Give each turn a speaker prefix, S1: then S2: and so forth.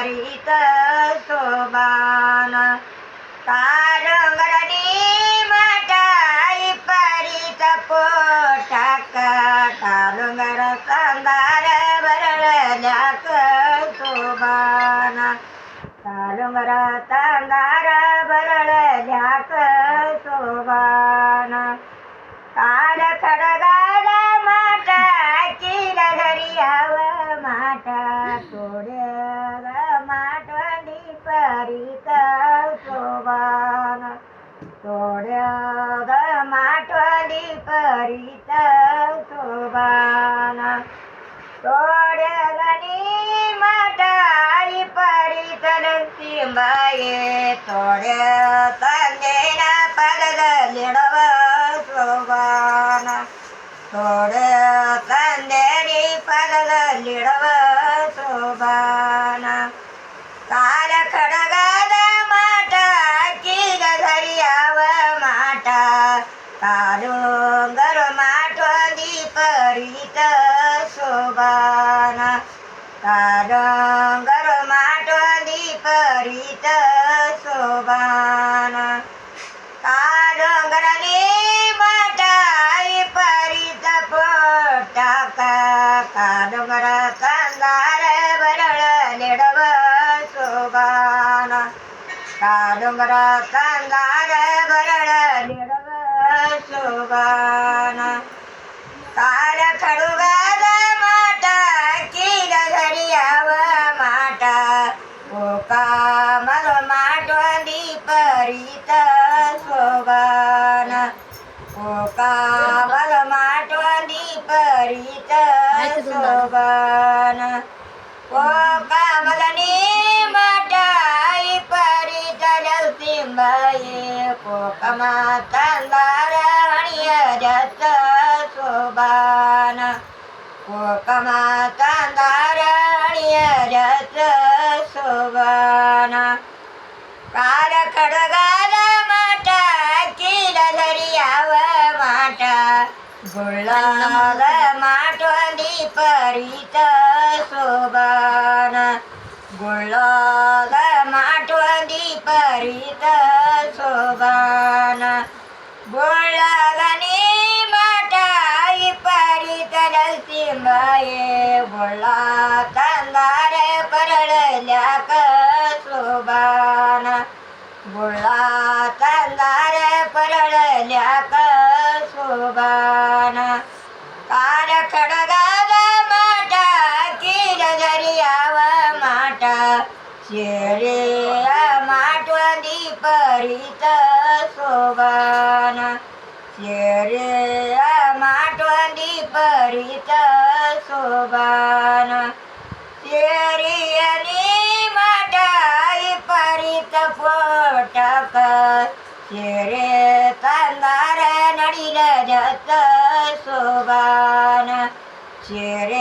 S1: परीत शोभान काळंगरनी मटाई परीत पोटाक काळंगर सांगार भरल्याक शोभान काळंगर सांगार भरल्याक शोभान काल खडगाला माटा किल घरी याव माटा तोड्या माटवली परीत शोभान तोड्या माटवली परीत शोभान तोड्या गणी माटाई परीत लक्ष्मीबाई तोड्या तांदेना पगल लिडव शोभान तोड्या तांदेरी पगल लिडव शोभान काल खडगाल माटा किल घरी याव माटा काळुंगर माटवली परीत शोभान काळुंगर माटवली परीत शोभान काळुंगरनी माटाई परीत पोटाक काळुंगर सांगार भरळ लिडव शोभान काळुंगर सांगार भरळ लिडव शोभान काल खडगाल माटा किल घरी याव माटा ओका मग माटवली परीत शोभान ओका मग माटवली परीत शोभान ओका मगनी माटाई परीत लक्ष्मीबाई कोकमा तांदार जास्त शोभान कोकमा तांदार जास्त शोभान काल खडगाल माटा किल घरी याव माटा गुळाल माटवली परीत शोभान गुळाल माटवली परीत शोभान गुळागनी माटाई परीत लक्ष्मीबाई गुळा तांदार परळल्याक शोभान गुळा तांदार परळल्याक शोभान काल खडगाल माटा किल घरी याव माटा शेरे माटवली परीत शोभान शेरे माटवली परीत शोभान शेरियनी माटाई परीत पोटाक शेरे तांदार नडील जात शोभान शेरे